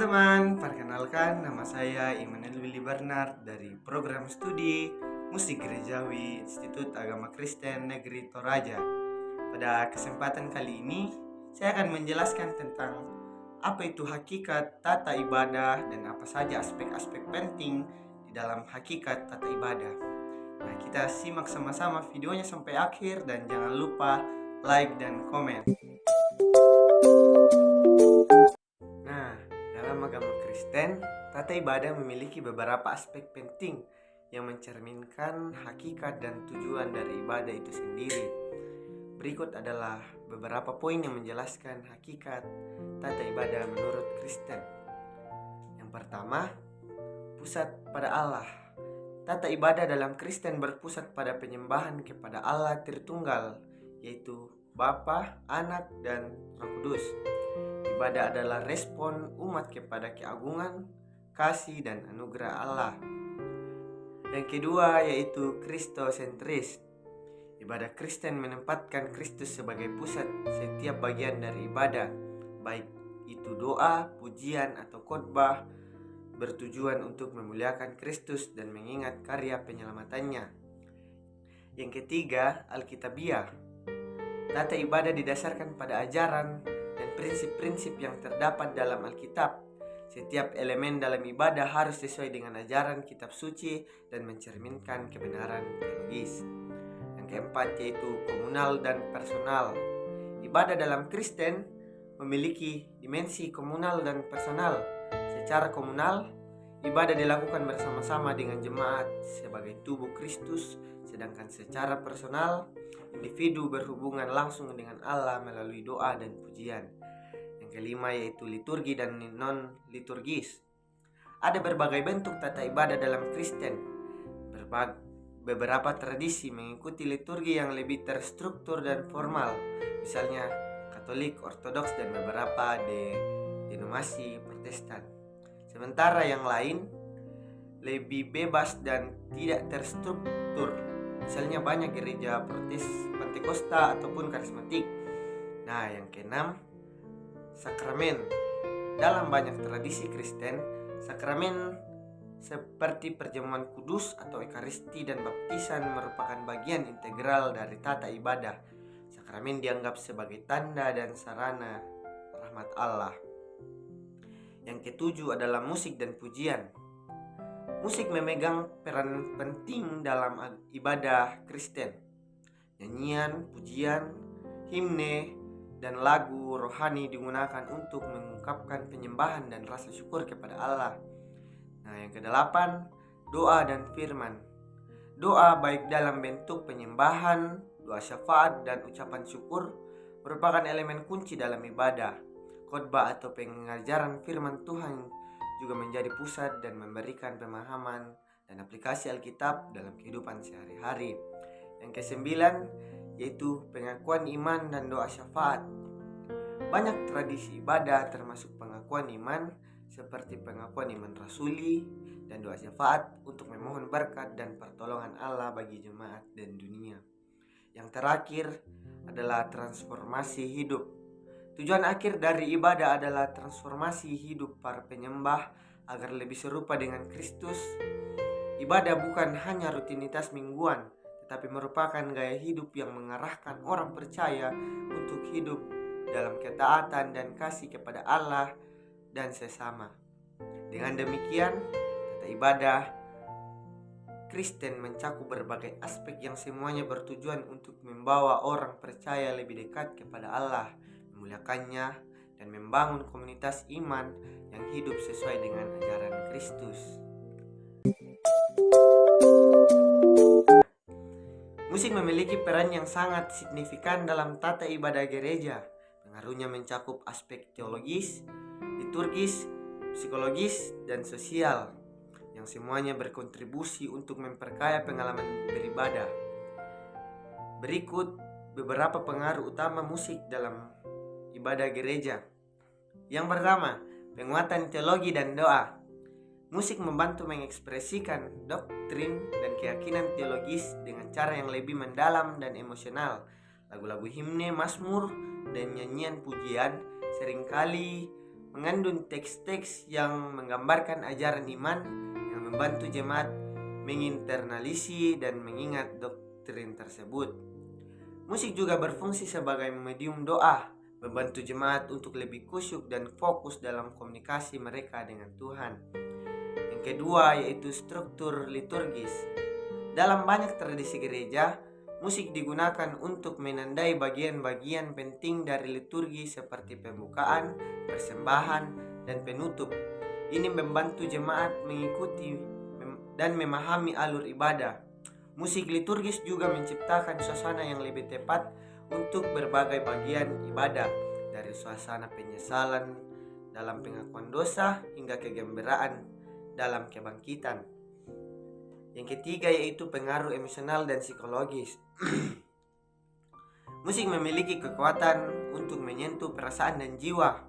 teman-teman, perkenalkan nama saya Immanuel Willy Bernard dari program studi Musik Gerejawi Institut Agama Kristen Negeri Toraja. Pada kesempatan kali ini, saya akan menjelaskan tentang apa itu hakikat tata ibadah dan apa saja aspek-aspek penting di dalam hakikat tata ibadah. Nah, kita simak sama-sama videonya sampai akhir dan jangan lupa like dan komen. Nah, dalam agama Kristen, tata ibadah memiliki beberapa aspek penting yang mencerminkan hakikat dan tujuan dari ibadah itu sendiri. Berikut adalah beberapa poin yang menjelaskan hakikat tata ibadah menurut Kristen. Yang pertama, pusat pada Allah. Tata ibadah dalam Kristen berpusat pada penyembahan kepada Allah Tritunggal, yaitu Bapa, Anak, dan Roh Kudus. Ibadah adalah respon umat kepada keagungan, kasih, dan anugerah Allah. Yang kedua yaitu Kristosentris. Ibadah Kristen menempatkan Kristus sebagai pusat setiap bagian dari ibadah, baik itu doa, pujian, atau khotbah, bertujuan untuk memuliakan Kristus dan mengingat karya penyelamatannya. Yang ketiga, Alkitabiah. Tata ibadah didasarkan pada ajaran dan prinsip-prinsip yang terdapat dalam Alkitab. Setiap elemen dalam ibadah harus sesuai dengan ajaran kitab suci dan mencerminkan kebenaran teologis. Yang keempat yaitu komunal dan personal. Ibadah dalam Kristen memiliki dimensi komunal dan personal. Secara komunal, ibadah dilakukan bersama-sama dengan jemaat sebagai tubuh Kristus, sedangkan secara personal, individu berhubungan langsung dengan Allah melalui doa dan pujian. Yang kelima yaitu liturgi dan non-liturgis. Ada berbagai bentuk tata ibadah dalam Kristen. Beberapa tradisi mengikuti liturgi yang lebih terstruktur dan formal, misalnya Katolik, Ortodoks, dan beberapa denominasi Protestan. Sementara yang lain lebih bebas dan tidak terstruktur, misalnya banyak gereja Pentakosta ataupun karismatik. Nah, yang keenam, sakramen. Dalam banyak tradisi Kristen, sakramen seperti perjamuan kudus atau ekaristi dan baptisan merupakan bagian integral dari tata ibadah. Sakramen dianggap sebagai tanda dan sarana rahmat Allah. Yang ketujuh adalah musik dan pujian. Musik memegang peran penting dalam ibadah Kristen. Nyanyian, pujian, himne, dan lagu rohani digunakan untuk mengungkapkan penyembahan dan rasa syukur kepada Allah. Nah, yang kedelapan, doa dan firman. Doa baik dalam bentuk penyembahan, doa syafaat, dan ucapan syukur merupakan elemen kunci dalam ibadah. Khotbah atau pengajaran firman Tuhan juga menjadi pusat dan memberikan pemahaman dan aplikasi Alkitab dalam kehidupan sehari-hari. Yang kesembilan yaitu pengakuan iman dan doa syafaat. Banyak tradisi ibadah termasuk pengakuan iman seperti pengakuan iman rasuli dan doa syafaat untuk memohon berkat dan pertolongan Allah bagi jemaat dan dunia. Yang terakhir adalah transformasi hidup. Tujuan akhir dari ibadah adalah transformasi hidup para penyembah agar lebih serupa dengan Kristus. Ibadah bukan hanya rutinitas mingguan, tetapi merupakan gaya hidup yang mengarahkan orang percaya untuk hidup dalam ketaatan dan kasih kepada Allah dan sesama. Dengan demikian, tata ibadah Kristen mencakup berbagai aspek yang semuanya bertujuan untuk membawa orang percaya lebih dekat kepada Allah, memuliakannya, dan membangun komunitas iman yang hidup sesuai dengan ajaran Kristus. Musik memiliki peran yang sangat signifikan dalam tata ibadah gereja. Pengaruhnya mencakup aspek teologis, liturgis, psikologis, dan sosial yang semuanya berkontribusi untuk memperkaya pengalaman beribadah. Berikut beberapa pengaruh utama musik dalam ibadah gereja. Yang pertama, penguatan teologi dan doa. Musik membantu mengekspresikan doktrin dan keyakinan teologis dengan cara yang lebih mendalam dan emosional. Lagu-lagu himne, mazmur, dan nyanyian pujian seringkali mengandung teks-teks yang menggambarkan ajaran iman yang membantu jemaat menginternalisasi dan mengingat doktrin tersebut. Musik juga berfungsi sebagai medium doa, membantu jemaat untuk lebih khusyuk dan fokus dalam komunikasi mereka dengan Tuhan. Yang kedua yaitu struktur liturgis. Dalam banyak tradisi gereja, musik digunakan untuk menandai bagian-bagian penting dari liturgi seperti pembukaan, persembahan, dan penutup. Ini membantu jemaat mengikuti dan memahami alur ibadah. Musik liturgis juga menciptakan suasana yang lebih tepat untuk berbagai bagian ibadah, dari suasana penyesalan dalam pengakuan dosa hingga kegembiraan dalam kebangkitan. Yang ketiga yaitu pengaruh emosional dan psikologis. Musik memiliki kekuatan untuk menyentuh perasaan dan jiwa,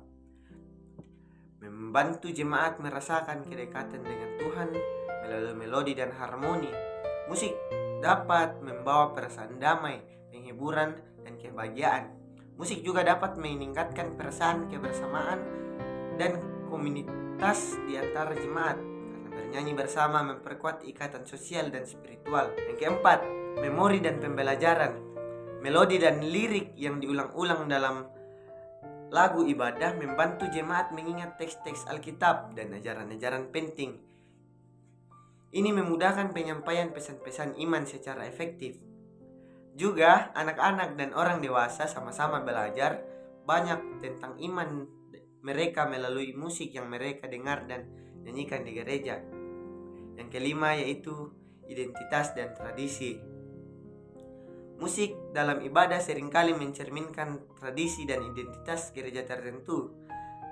membantu jemaat merasakan kedekatan dengan Tuhan melalui melodi dan harmoni. Musik dapat membawa perasaan damai, penghiburan, dan kebahagiaan. Musik juga dapat meningkatkan perasaan kebersamaan dan komunitas di antara jemaat. Bernyanyi bersama memperkuat ikatan sosial dan spiritual. Yang keempat, memori dan pembelajaran. Melodi dan lirik yang diulang-ulang dalam lagu ibadah membantu jemaat mengingat teks-teks Alkitab dan ajaran-ajaran penting. Ini memudahkan penyampaian pesan-pesan iman secara efektif. Juga, anak-anak dan orang dewasa sama-sama belajar banyak tentang iman mereka melalui musik yang mereka dengar dan nyanyikan di gereja. Yang kelima yaitu identitas dan tradisi. Musik dalam ibadah seringkali mencerminkan tradisi dan identitas gereja tertentu.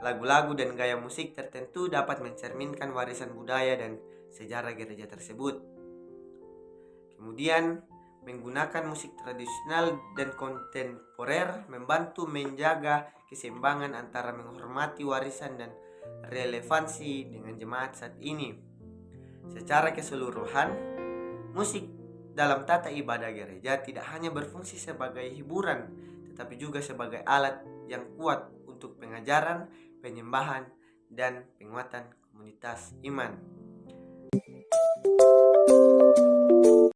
Lagu-lagu dan gaya musik tertentu dapat mencerminkan warisan budaya dan sejarah gereja tersebut. Kemudian, menggunakan musik tradisional dan kontemporer membantu menjaga keseimbangan antara menghormati warisan dan relevansi dengan jemaat saat ini. Secara keseluruhan, musik dalam tata ibadah gereja tidak hanya berfungsi sebagai hiburan, tetapi juga sebagai alat yang kuat untuk pengajaran, penyembahan, dan penguatan komunitas iman.